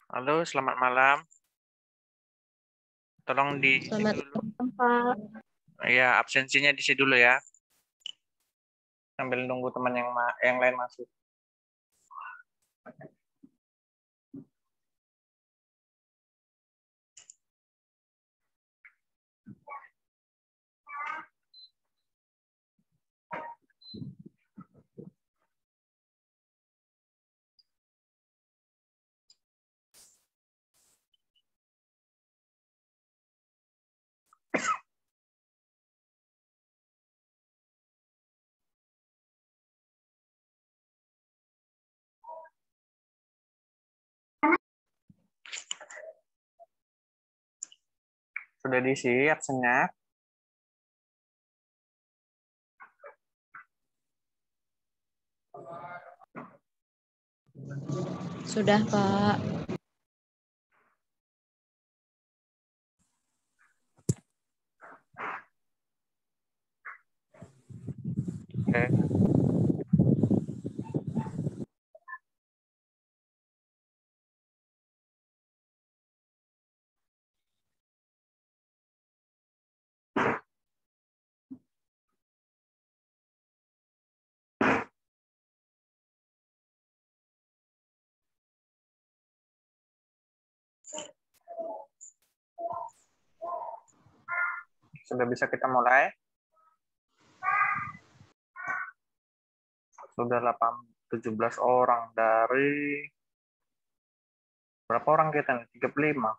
Halo, selamat malam. Tolong diisi Selamat dulu. malam, Pak. Ya, absensinya diisi dulu ya. Sambil nunggu teman yang lain masuk. Sudah diisi absennya? Sudah, Pak. Oke. Sudah bisa kita mulai? Sudah 17 orang dari berapa orang kita nih? 35.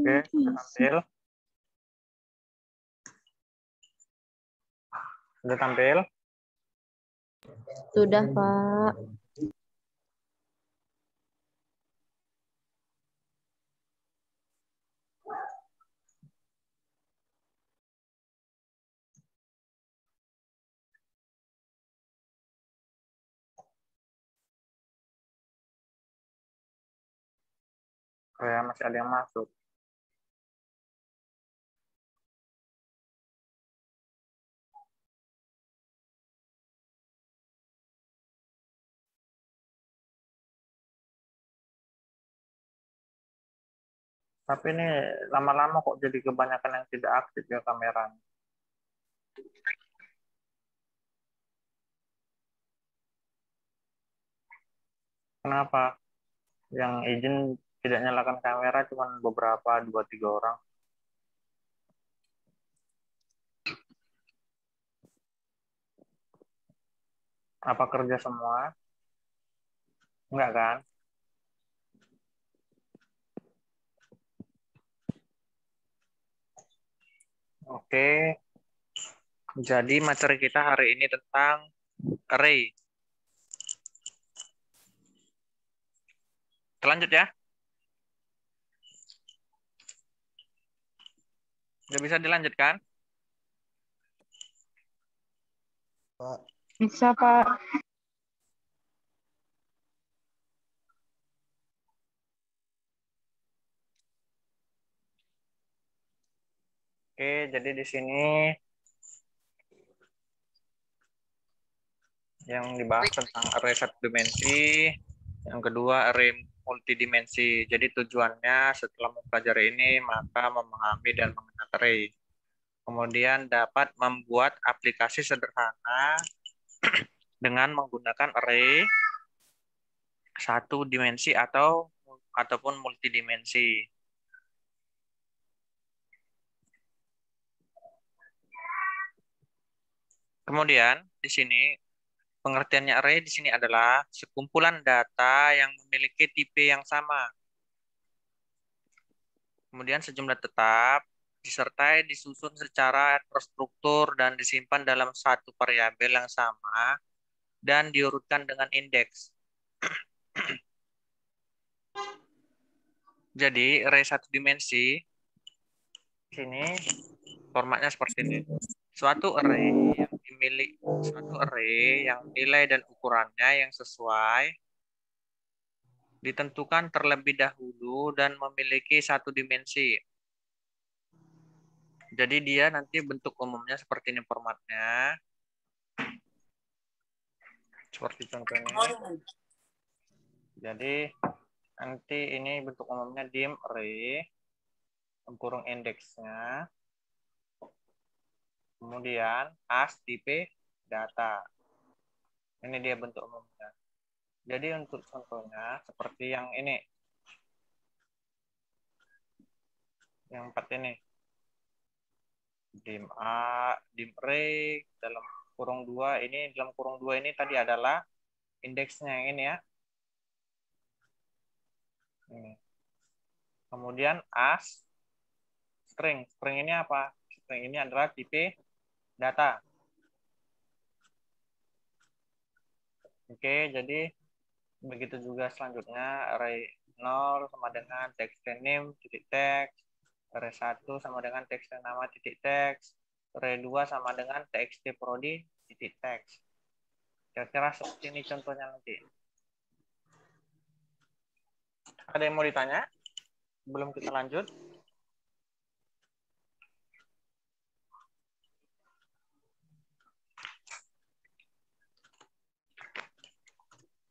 Oke, sudah tampil. Sudah tampil. Sudah, Pak. Kayak masih ada yang masuk. Tapi ini lama-lama kok jadi kebanyakan yang tidak aktif ya kameranya. Kenapa? Yang izin tidak nyalakan kamera cuma beberapa, 2-3 orang. Apa kerja semua? Enggak kan? Oke, jadi materi kita hari ini tentang array. Lanjut ya. Udah bisa dilanjutkan? Pak. Bisa, Pak. Oke, jadi di sini yang dibahas tentang array satu dimensi, yang kedua array multidimensi. Jadi tujuannya setelah mempelajari ini maka memahami dan mengenal array. Kemudian dapat membuat aplikasi sederhana dengan menggunakan array satu dimensi ataupun multidimensi. Kemudian di sini pengertiannya array di sini adalah sekumpulan data yang memiliki tipe yang sama. Kemudian sejumlah tetap disertai disusun secara terstruktur dan disimpan dalam satu variabel yang sama dan diurutkan dengan indeks. Jadi array satu dimensi sini formatnya seperti ini. Suatu array yang nilai dan ukurannya yang sesuai ditentukan terlebih dahulu dan memiliki satu dimensi. Jadi dia nanti bentuk umumnya seperti ini formatnya. Seperti contoh ini. Jadi nanti ini bentuk umumnya dim array kurung indeksnya. Kemudian as tipe data. Ini dia bentuk umumnya. Jadi untuk contohnya seperti yang ini. Yang 4 ini. Dim array dalam kurung 2 ini, dalam kurung 2 ini tadi adalah indeksnya yang ini ya. Ini. Kemudian as string. String ini apa? String ini adalah tipe data. Oke, jadi begitu juga selanjutnya array 0 sama dengan text name titik text, array 1 sama dengan text nama titik text, array 2 sama dengan txt prodi titik text. Kira-kira seperti ini contohnya nanti. Ada yang mau ditanya? Sebelum kita lanjut.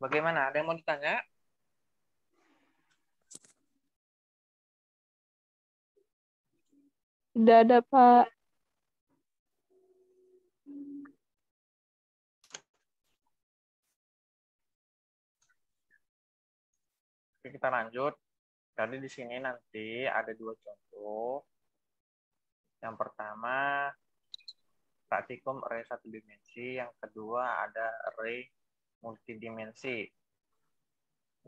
Bagaimana? Ada yang mau ditanya? Tidak ada, Pak. Oke, kita lanjut. Jadi di sini nanti ada 2 contoh. Yang pertama praktikum array 1 dimensi, yang kedua ada array multidimensi.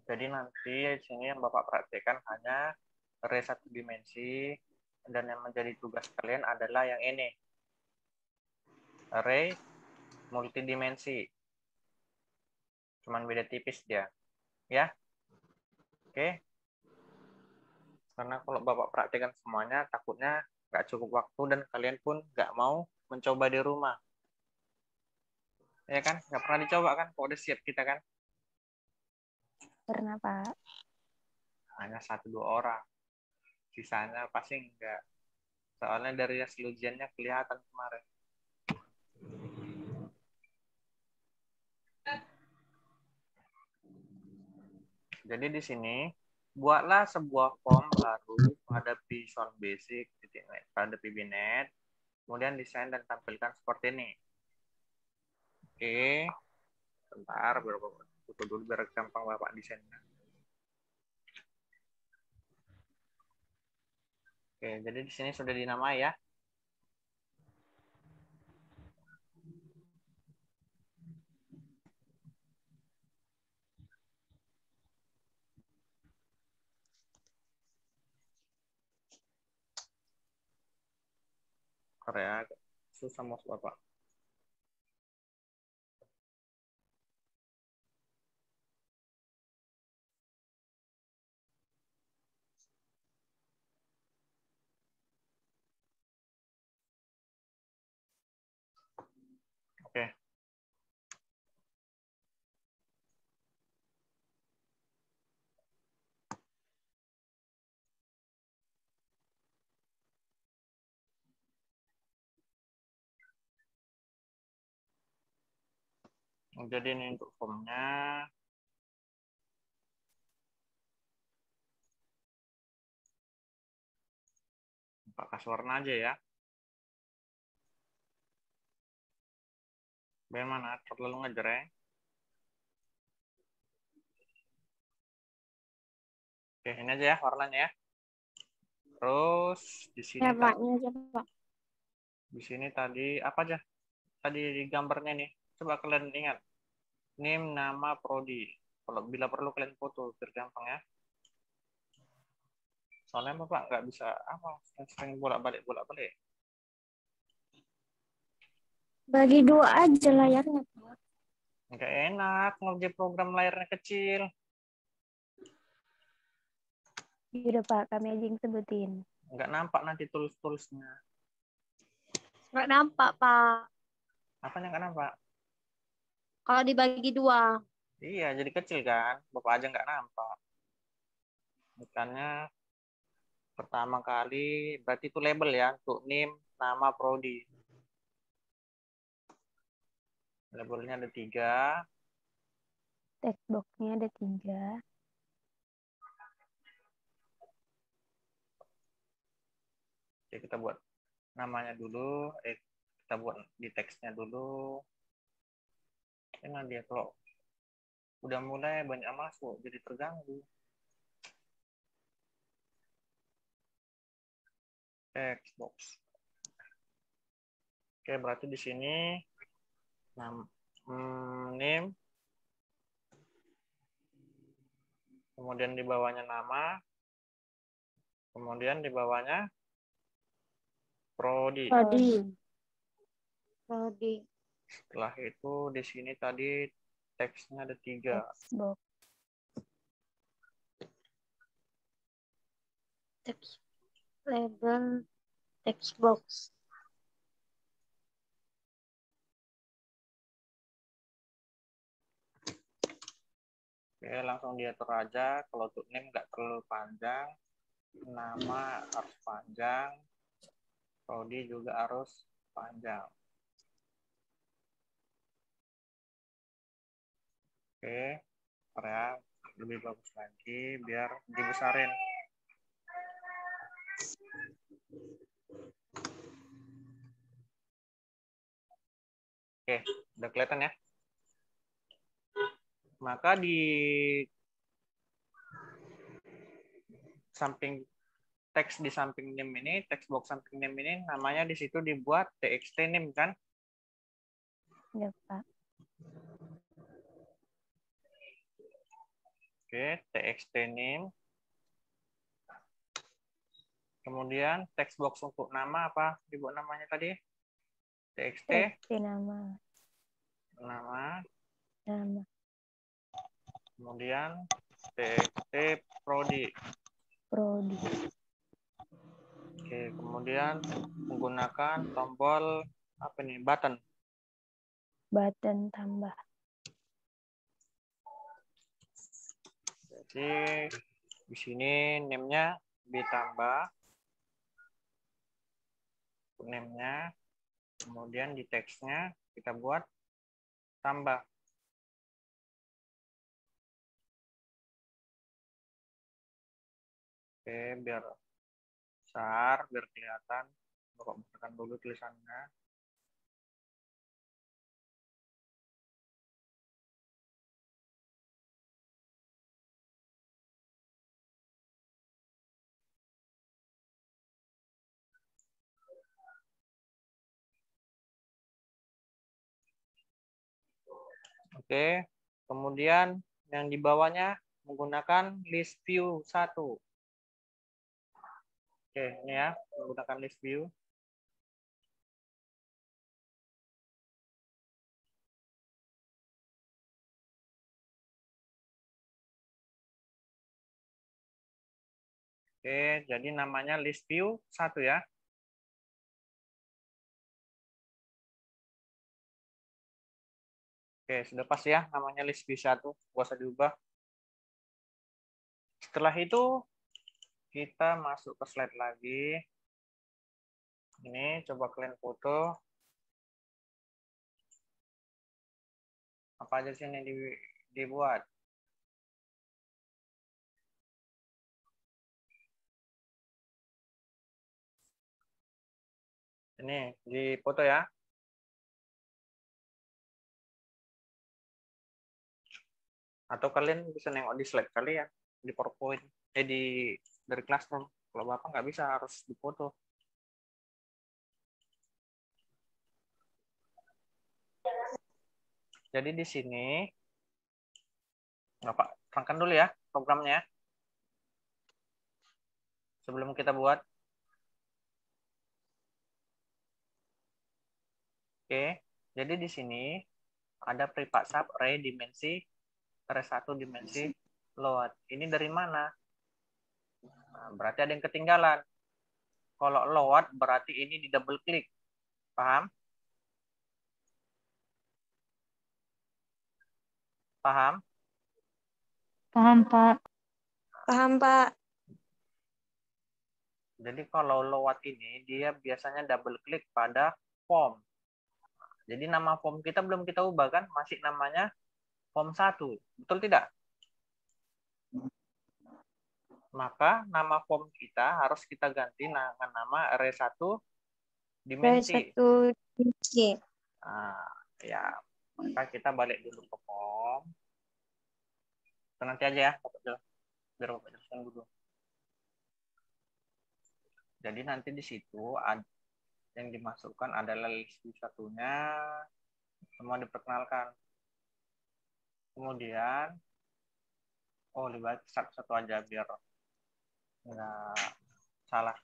Jadi nanti di sini yang Bapak praktekkan hanya array 1 dimensi, dan yang menjadi tugas kalian adalah yang ini. Array multidimensi. Cuman beda tipis dia. Ya. Oke. Karena kalau Bapak praktekkan semuanya, takutnya nggak cukup waktu dan kalian pun nggak mau mencoba di rumah. Ya kan? Nggak pernah dicoba kan? Kok udah siap kita kan? Pernah, Pak. Hanya 1-2 orang. Sisanya pasti enggak. Soalnya dari hasil ujiannya kelihatan kemarin. Jadi di sini buatlah sebuah form baru pada Visual Basic pada VBNet, kemudian desain dan tampilkan seperti ini. Oke, bentar biar Bapak foto dulu biar gampang Bapak desainnya. Oke, jadi di sini sudah dinamai ya. Korea susah mau Bapak. Oke. Jadi ini untuk formnya. Pak kasih warna aja ya. Bagaimana? Terlalu ngejreng. Oke, ini aja ya warnanya ya. Terus di sini Ya, Pak. Ini aja, Pak. di sini tadi apa aja? Tadi di gambarnya nih. Coba kalian ingat. Name, nama, prodi. Kalau bila perlu kalian foto biar gampang ya. Soalnya Bapak nggak bisa apa sering bolak-balik. Bagi dua aja layarnya, Pak. Nggak enak ngerjain program layarnya kecil. Yaudah, Pak. Kami aja yang sebutin. Nggak nampak nanti tulis-tulisnya. Nggak nampak, Pak. Apanya nggak nampak? Kalau dibagi dua. Iya, jadi kecil kan. Bapak aja nggak nampak. Bukannya pertama kali, berarti itu label ya, untuk name, nama, prodi. Labelnya ada 3. Text box-nya ada 3. Oke, kita buat namanya dulu. Kita buat di teksnya dulu. Enak dia kalau udah mulai banyak masuk, jadi terganggu. Text box. Oke, berarti di sini name, kemudian di bawahnya nama, kemudian di bawahnya prodi. Prodi. Setelah itu di sini tadi teksnya ada 3. Text box. Text label text box. Oke, langsung diatur aja. Kalau untuk name nggak terlalu panjang, nama harus panjang, prodi juga harus panjang. Oke, ya lebih bagus lagi biar dibesarin. Oke, udah kelihatan ya. Maka di samping teks di samping name ini, text box samping name ini namanya di situ dibuat txt name kan? Ya, Pak. Oke, txt name. Kemudian text box untuk nama apa? Dibuat namanya tadi? txt nama. Nama. Nama. Kemudian txt prodi. Oke, kemudian menggunakan tombol apa nih? Button tambah. Jadi di sini name-nya ditambah name-nya, kemudian di teksnya kita buat tambah. Oke, biar besar, biar kelihatan. Bapak besarkan dulu tulisannya. Oke, kemudian yang di bawahnya menggunakan list view 1. Oke, ini ya, menggunakan list view. Oke, jadi namanya list view 1 ya. Oke, sudah pas ya namanya list view 1, nggak usah diubah. Setelah itu kita masuk ke slide lagi. Ini coba kalian foto. Apa aja sih yang dibuat? Ini di foto ya. Atau kalian bisa nengok di slide kalian di PowerPoint, dari Classroom. Kalau Bapak nggak bisa, harus di foto. Jadi di sini Bapak terangkan dulu ya programnya. sebelum kita buat? Oke, jadi di sini ada privat sub array dimensi array 1 dimensi load. Ini dari mana? Nah, berarti ada yang ketinggalan. Kalau load berarti ini di double klik. Paham? Paham? Paham, Pak. Paham, Pak. Jadi kalau load ini dia biasanya double klik pada form. Jadi nama form kita belum kita ubah kan, masih namanya form 1. Betul tidak? Maka nama form kita harus kita ganti dengan nama array 1 dimensi. Satu dimensi. Nah, ya, maka kita balik dulu ke form. Itu nanti aja ya, biar Bapak jelaskan dulu. Jadi nanti di situ yang dimasukkan adalah list satunya, semua diperkenalkan. Kemudian, dibalik satu aja biar nggak salah.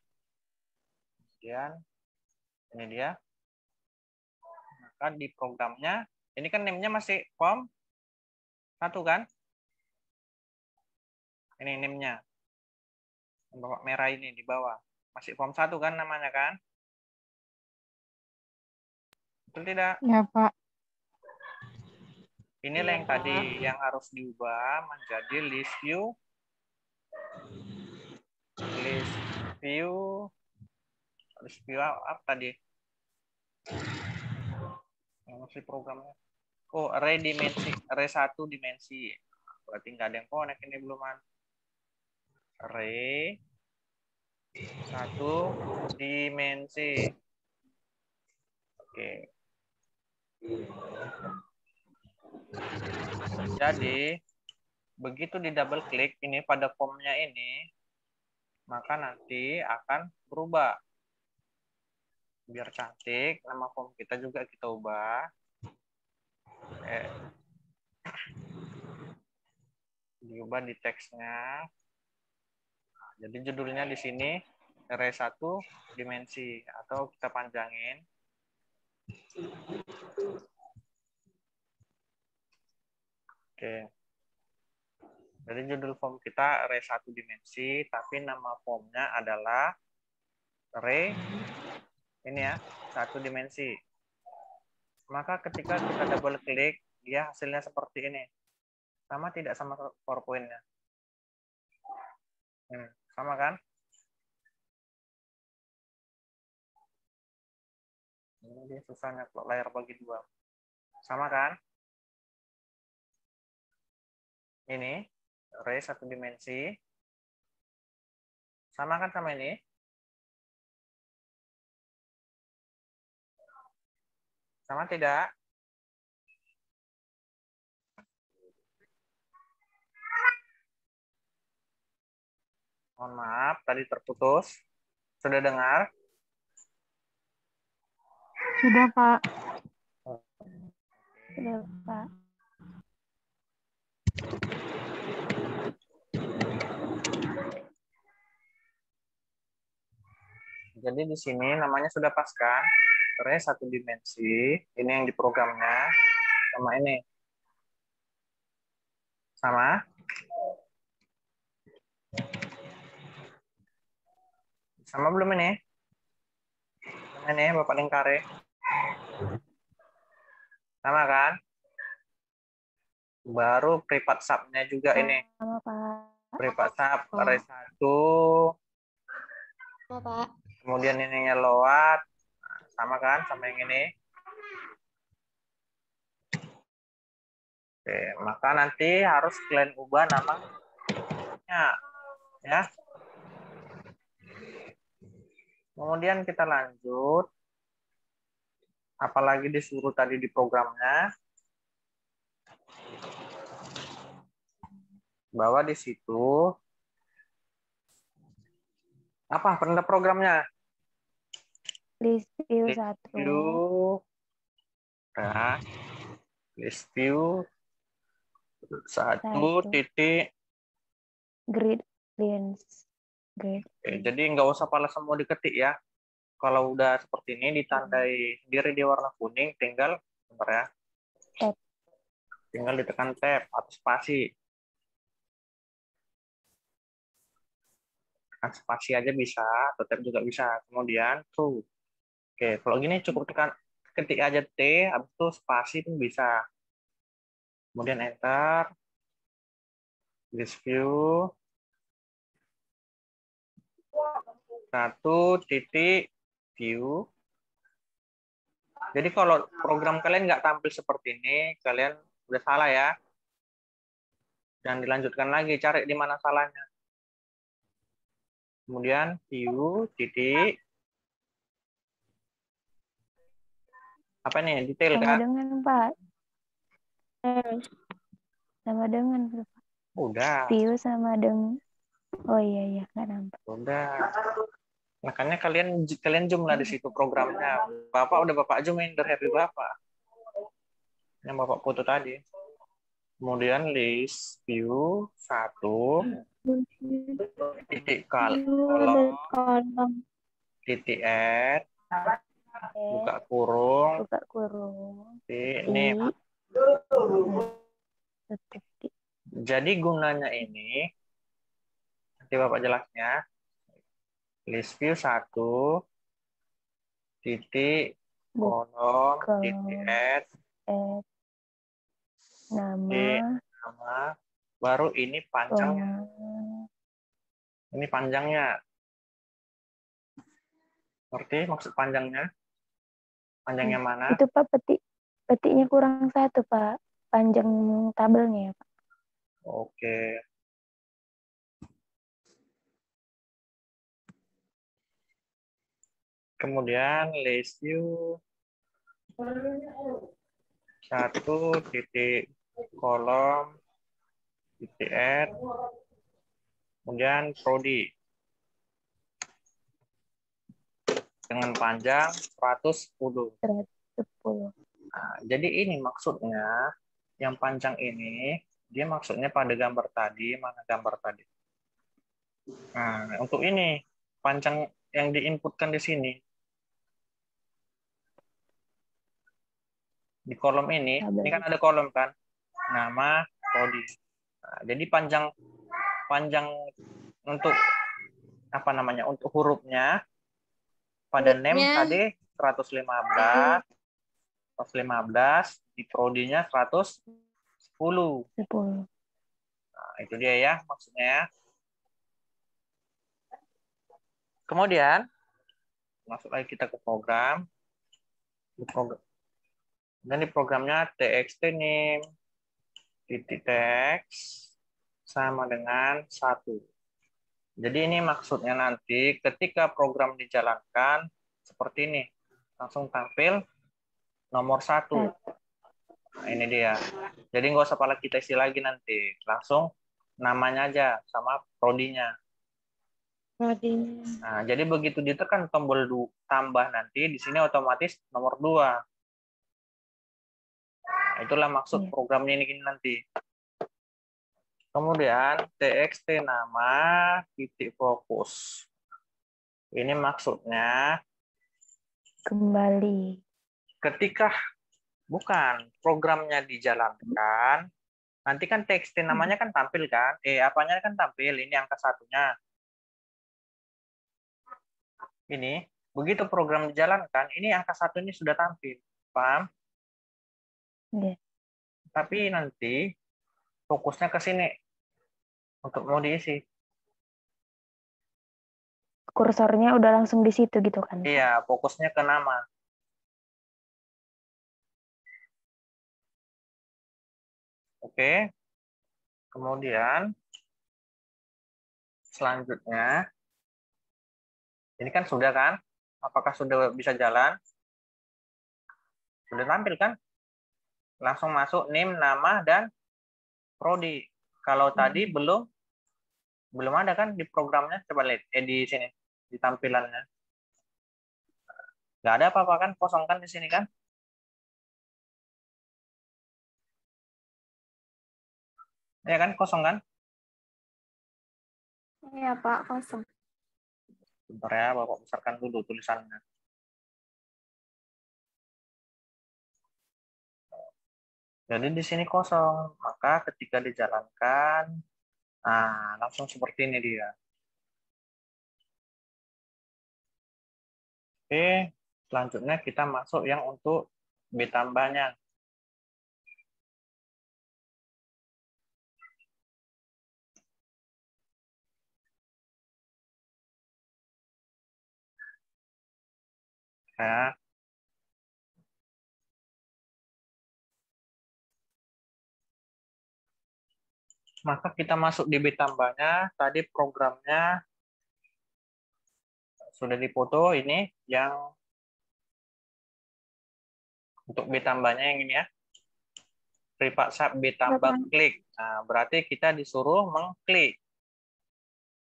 Kemudian, ini dia. Maka di programnya, ini kan name-nya masih form 1 kan? Ini name-nya. Bapak merah ini di bawah. Masih form 1 kan namanya kan? Betul tidak? Ya, Pak. Inilah yang tadi yang harus diubah menjadi list view. List view apa tadi? Masih programnya. Array dimensi, array 1 dimensi. Berarti nggak ada yang connect ini beluman. Array 1 dimensi. Oke. Jadi begitu di double klik ini pada formnya ini, maka nanti akan berubah. Biar cantik, nama form kita juga kita ubah. Diubah di teksnya. Nah, jadi judulnya di sini array 1 dimensi atau kita panjangin. Oke. Jadi judul form kita array 1 dimensi, tapi nama formnya adalah array ini ya, 1 dimensi. Maka ketika kita double klik, dia hasilnya seperti ini. Sama tidak sama PowerPoint-nya? Sama kan? Ini dia susahnya kalau layar bagi 2. Sama kan? Ini array 1 dimensi. Sama kan sama ini? Sama tidak? Mohon maaf, tadi terputus. Sudah dengar? Sudah, Pak. Sudah, Pak. Jadi di sini namanya sudah pas kan? Array 1 dimensi. Ini yang di programnya. Sama ini. Sama? Sama belum ini? Sama ini Bapak Lingkare. Sama kan? Baru privat sub-nya juga ini. Sama, Pak. Privat sub array 1. Sama, Pak. Kemudian ininya load. Sama kan? Sama yang ini. Oke, maka nanti harus kalian ubah namanya. Ya. Kemudian kita lanjut. Apalagi disuruh tadi di programnya. Bahwa di situ apa perintah programnya? List view List 1. view. Nah, list view 1 titik grid lens. Oke. Oke, jadi nggak usah pala semua diketik ya. Kalau udah seperti ini ditandai sendiri di warna kuning, tinggal bentar ya. Tab. Tinggal ditekan tab atau spasi. Tekan spasi aja bisa, atau tab juga bisa. Kemudian tuh. Oke, kalau gini cukup tekan ketik aja T, habis itu spasi pun bisa. Kemudian enter, list view, 1.view. Jadi kalau program kalian nggak tampil seperti ini, kalian udah salah ya. Jangan dilanjutkan lagi, cari di mana salahnya. Kemudian view, titik. Apa nih, detail Sama kan? dengan Pak. Sama dengan Pak. Udah, View sama dengan. Oh iya iya nggak nampak. udah. Makanya kalian zoom lah di situ programnya. Bapak udah Bapak zoomin dari HP Bapak. Yang Bapak foto tadi. Kemudian list view 1 titik kolom kolom titik add buka Buka kurung kurung. titik Di. name. Titik. Jadi gunanya ini nanti Bapak jelasnya list view 1 titik kolom titik add Nama. nama baru ini panjangnya. Ini panjangnya. Ngerti maksud panjangnya? Panjangnya mana? Itu Pak petiknya kurang satu Pak. Panjang tabelnya ya Pak. Oke. Kemudian list view 1 titik kolom titik add kemudian prodi dengan panjang 110. 110. Nah, jadi ini maksudnya yang panjang ini dia maksudnya pada gambar tadi, mana gambar tadi. Nah, untuk ini panjang yang diinputkan di sini di kolom ini kan ada kolom kan, nama, prodi. Nah, jadi panjang untuk apa namanya untuk hurufnya pada name tadi 115 di prodinya 110. 10. Nah, itu dia ya maksudnya ya. Kemudian masuk lagi kita ke program. Dan di programnya txt name titik text sama dengan 1. Jadi ini maksudnya nanti ketika program dijalankan seperti ini langsung tampil nomor 1. Nah, ini dia. Jadi nggak usah pala kita isi lagi nanti, langsung namanya aja sama prodinya. Nah, jadi begitu ditekan tombol tambah nanti di sini otomatis nomor 2. Nah, itulah maksud programnya ini nanti. Kemudian txt nama titik fokus. Ini maksudnya Kembali. ketika bukan programnya dijalankan, nanti kan txt namanya kan tampil kan? Apanya kan tampil, ini angka satunya. Ini, begitu program dijalankan, ini angka satu ini sudah tampil. Paham? Yeah. Tapi nanti fokusnya ke sini untuk mau diisi. Kursornya udah langsung di situ gitu kan? Iya, fokusnya ke nama. Oke. Kemudian selanjutnya ini kan sudah kan? Apakah sudah bisa jalan? Sudah tampil kan? Langsung masuk name, nama, dan prodi. Kalau tadi belum ada kan di programnya? Coba lihat di sini di tampilannya. Nggak ada apa-apa kan? Kosong kan di sini kan? Ya kan? Kosong kan? Iya Pak, kosong. Bentar ya, Bapak besarkan dulu tulisannya. Jadi di sini kosong, maka ketika dijalankan, nah langsung seperti ini dia. Oke, selanjutnya kita masuk yang untuk B tambahnya. Ya. Maka kita masuk di B tambahnya, tadi programnya sudah dipoto ini, yang untuk B tambahnya yang ini ya. Pripaksa B tambah klik. Nah, berarti kita disuruh mengklik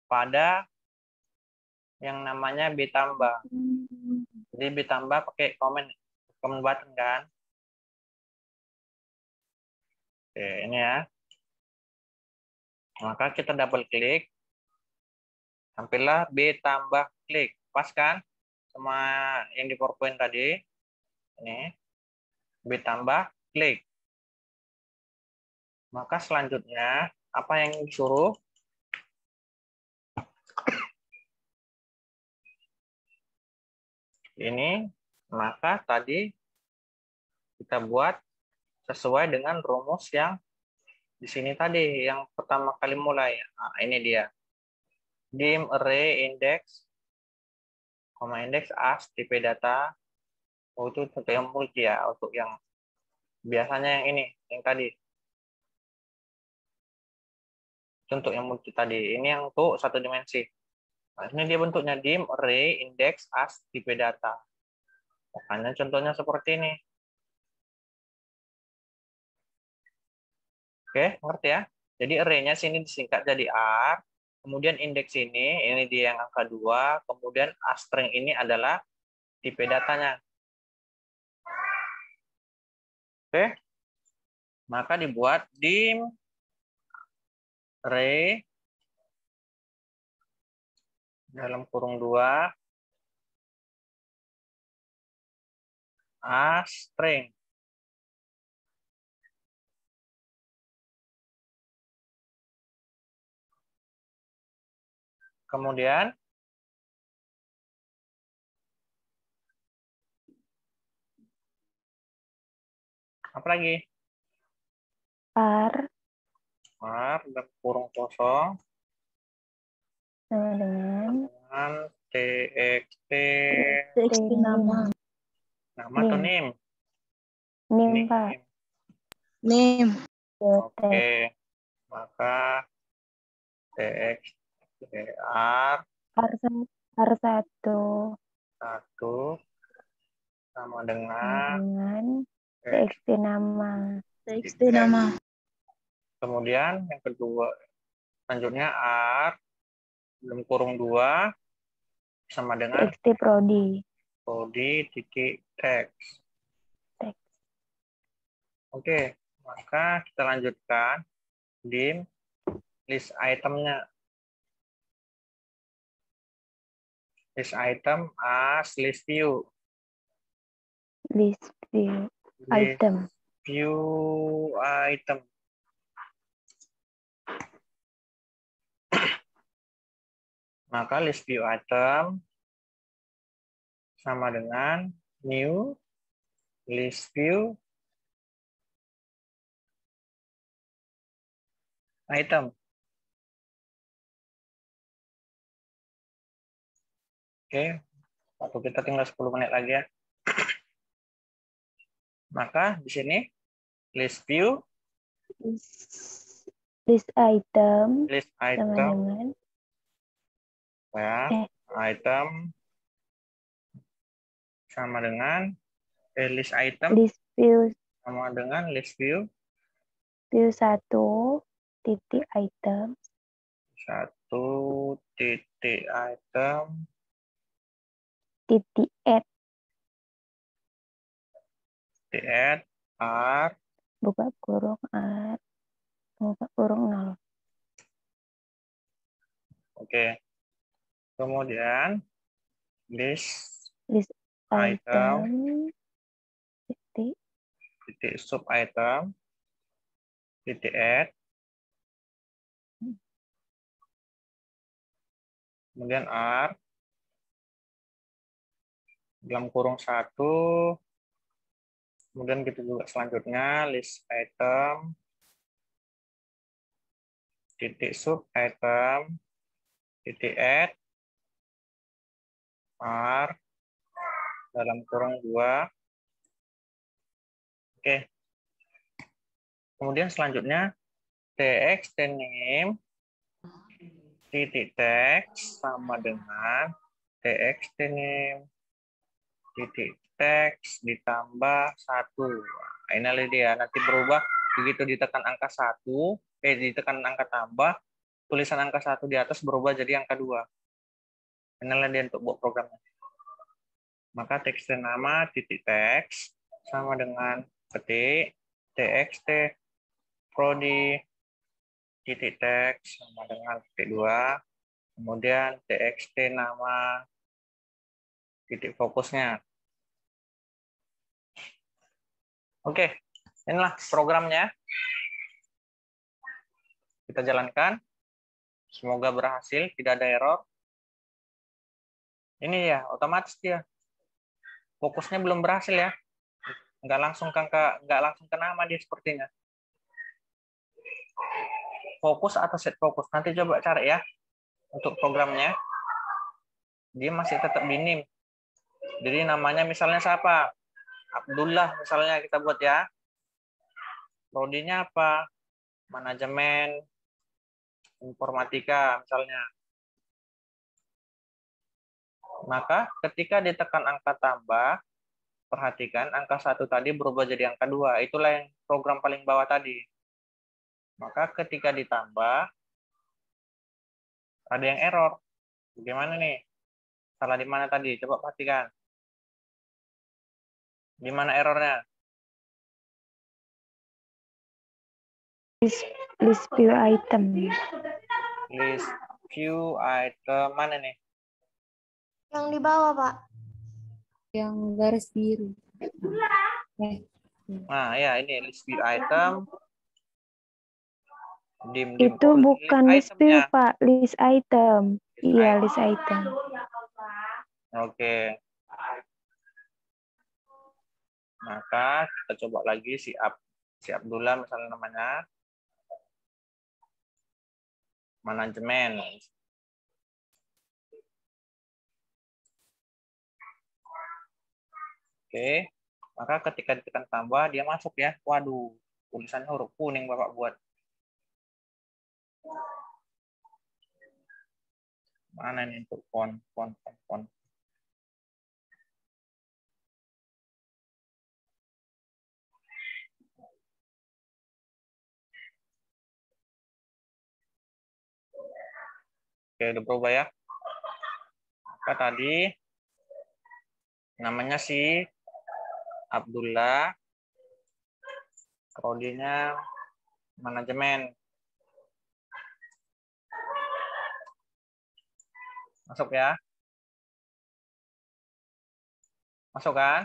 pada yang namanya B tambah. Jadi B tambah pakai comment button kan. Oke, ini ya. Maka kita double klik. Tampillah B tambah klik. Pas kan sama yang di PowerPoint tadi. Ini. B tambah klik. Maka selanjutnya apa yang disuruh? Ini. Maka tadi kita buat sesuai dengan rumus yang di sini tadi, yang pertama kali mulai. Nah, ini dia. Dim array index, index as tipe data. Oh, itu untuk yang multi ya, untuk yang biasanya yang ini, yang tadi. Itu untuk yang multi tadi. Ini yang untuk satu dimensi. Nah, ini dia bentuknya dim array index as tipe data. Makanya contohnya seperti ini. Oke, ngerti ya? Jadi array-nya sini disingkat jadi R, kemudian indeks ini dia yang angka 2, kemudian string ini adalah tipe datanya. Oke, maka dibuat dim array dalam kurung 2 string. Kemudian apa lagi? R Dalam kurung kosong sama dengan txt nama. nama atau nim? nim Pak. Nim. Oke, maka txtr R1 1 sama dengan txt nama. TXT nama. Kemudian yang kedua, selanjutnya R dalam kurung 2 sama dengan txt prodi. prodi titik text. Oke, maka kita lanjutkan dim list itemnya. List item as list view. List view item. View item. Maka list view item sama dengan new list view item. Oke, waktu kita tinggal 10 menit lagi ya. Maka di sini list view, list item sama item dengan ya, item sama dengan list item list view sama dengan list view 1 titik item 1 titik item titik add R buka kurung R buka kurung 0. Oke. Kemudian list List item, item. Titik. titik sub item, titik add. Kemudian R, dalam kurung 1. Kemudian gitu juga selanjutnya list item, titik sub item, titik add, R, dalam kurung 2. Oke. Kemudian selanjutnya txt name, titik text sama dengan txt name, titik text ditambah 1. Nah, ini dia, nanti berubah begitu ditekan angka 1, ditekan angka tambah, tulisan angka 1 di atas berubah jadi angka 2. Inilah dia untuk buat programnya. Maka txt nama titik text sama dengan ketik txt prodi titik text sama dengan titik 2. Kemudian txt nama titik fokusnya. Oke, inilah programnya. Kita jalankan. Semoga berhasil, tidak ada error. Ini ya, otomatis dia. Fokusnya belum berhasil ya. Nggak langsung ke nama dia sepertinya. Fokus atau set fokus. Nanti coba cari ya. Untuk programnya. Dia masih tetap di NIM. Jadi namanya misalnya siapa? Abdullah misalnya kita buat ya. Prodinya apa? Manajemen informatika misalnya. Maka ketika ditekan angka tambah, perhatikan angka 1 tadi berubah jadi angka 2. Itulah yang program paling bawah tadi. Maka ketika ditambah, ada yang error. Bagaimana nih? Salah di mana tadi? Coba perhatikan. Di mana errornya? List view item. List view item mana nih? Yang di bawah, Pak. Yang garis biru. Nah, ya ini list view item. Itu bukan list view, Pak. List item. Iya, list item. Oke. Maka kita coba lagi si Abdullah misalnya namanya. Manajemen. Oke. Maka ketika ditekan tambah, dia masuk ya. Waduh, tulisannya huruf kuning Bapak buat. Mana nih untuk font. Oke, udah berubah ya. Maka tadi namanya si Abdullah, prodinya manajemen. Masuk ya. Masuk kan?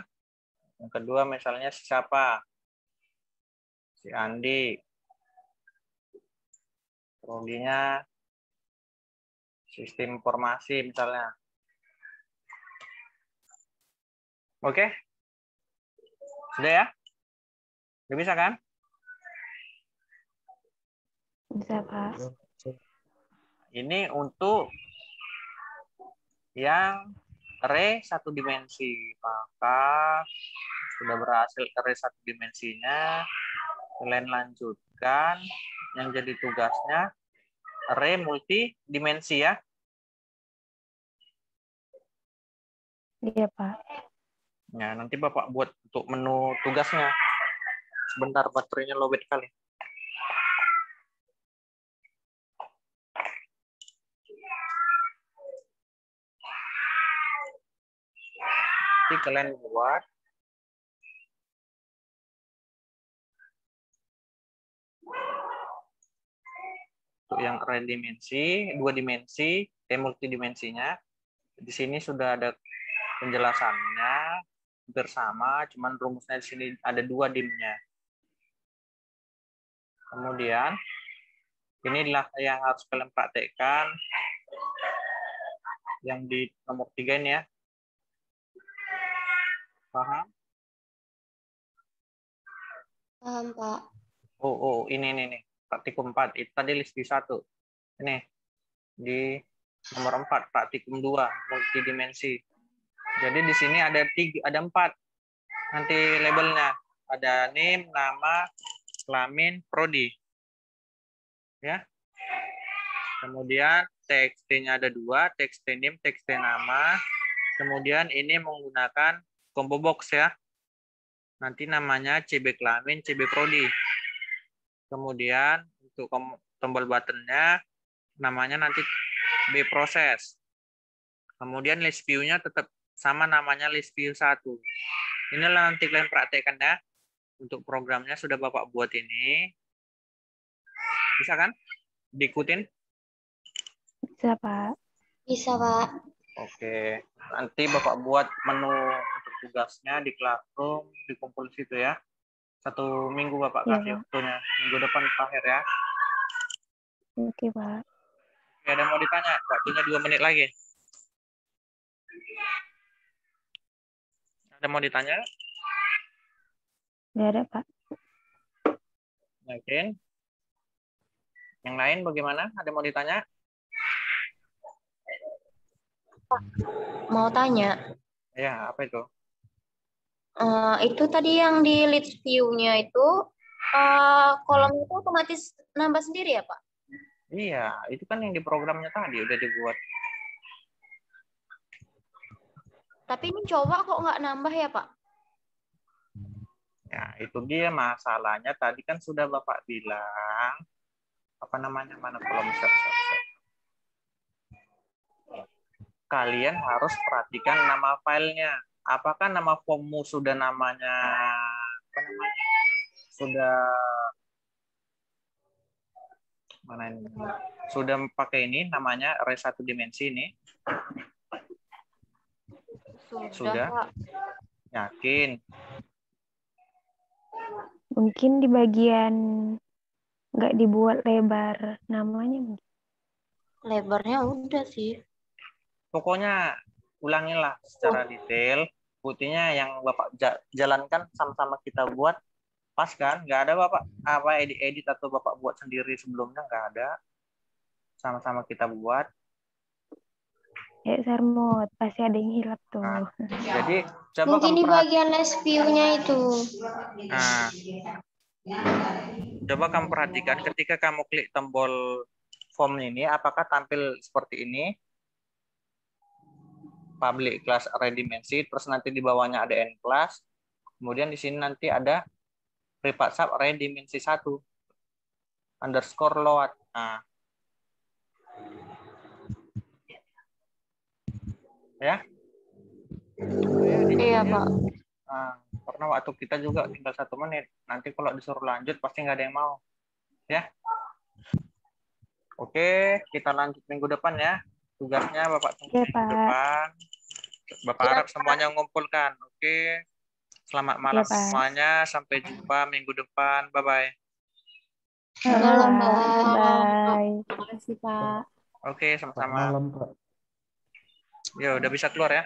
Yang kedua misalnya si siapa? Si Andi. Prodinya sistem informasi misalnya. Oke? Sudah ya? Udah bisa kan? Bisa, Pak. Ini untuk yang array 1 dimensi. Maka sudah berhasil array 1 dimensinya. Kalian lanjutkan. Yang jadi tugasnya array multidimensi ya. Iya, Pak. Nah, nanti Bapak buat untuk menu tugasnya. Sebentar, baterainya lowbat kali. Nanti kalian buat untuk yang array dimensi, 2 dimensi, multidimensinya. Di sini sudah ada penjelasannya bersama, cuman rumusnya di sini ada 2 dimnya. Kemudian inilah yang harus kalian praktekkan yang di nomor 3 ini ya. Paham? Paham, Pak. Oh, ini nih. Praktikum 4. Itu tadi list view 1. Ini di nomor 4, praktikum 2, multidimensi. Jadi di sini ada 4 nanti labelnya. Ada name, nama, kelamin, prodi. Ya. Kemudian TXT-nya ada 2, TXT name, TXT nama. Kemudian ini menggunakan combo box ya. Nanti namanya CB kelamin, CB prodi. Kemudian untuk tombol buttonnya namanya nanti B proses. Kemudian list view-nya tetap sama namanya list view 1. Inilah nanti kalian praktekkan ya. Untuk programnya sudah Bapak buat ini. Bisa kan? Diikutin? Bisa, Pak. Bisa, Pak. Oke. Nanti Bapak buat menu untuk tugasnya di Classroom, dikumpul di situ ya. 1 minggu Bapak Iya, kasih Pak. waktunya. Minggu depan terakhir ya. Oke, Pak. Oke, ada mau ditanya? Waktunya 2 menit lagi. Ada mau ditanya? Nggak ada, Pak. Yakin? Yang lain bagaimana? Ada mau ditanya? Mau tanya, Ya, apa itu? itu tadi yang di list view-nya itu kolom itu otomatis nambah sendiri ya, Pak? Iya, itu kan yang di programnya tadi udah dibuat. Tapi ini coba kok nggak nambah ya, Pak? Ya, itu dia masalahnya. Tadi kan sudah Bapak bilang, apa namanya, mana kolom set. Kalian harus perhatikan nama filenya. Apakah nama formmu sudah namanya, apa namanya, sudah mana ini? Sudah pakai ini namanya array 1 dimensi ini? Sudah? Pak. Yakin? Mungkin di bagian nggak dibuat lebar namanya. mungkin. Lebarnya udah sih. Pokoknya ulangilah secara detail. Buktinya yang Bapak jalankan sama-sama kita buat pas kan? Nggak ada Bapak apa edit atau Bapak buat sendiri sebelumnya, nggak ada. Sama-sama kita buat. Ya, Sarmut. Pasti ada yang hilap tuh. Nah, jadi coba Mungkin kamu di bagian list view-nya itu. Nah, coba kamu perhatikan ketika kamu klik tombol form ini, apakah tampil seperti ini? Public class array dimensi, terus nanti di bawahnya ada end class, kemudian di sini nanti ada private sub array dimensi 1 underscore load. Nah, ya, Iya, Pak. nah, karena waktu kita juga tinggal 1 menit. Nanti kalau disuruh lanjut pasti nggak ada yang mau, ya. Oke, kita lanjut minggu depan ya. Tugasnya Bapak tunggu Ya, minggu Pak. depan. Bapak Ya, harap Pak. semuanya mengumpulkan. Oke. Selamat malam Pak. semuanya. Sampai jumpa minggu depan. Bye-bye. Malam, Pak. Bye. Terima kasih, Pak. Oke, Selamat sama-sama. malam, Pak. Yo, udah bisa keluar ya.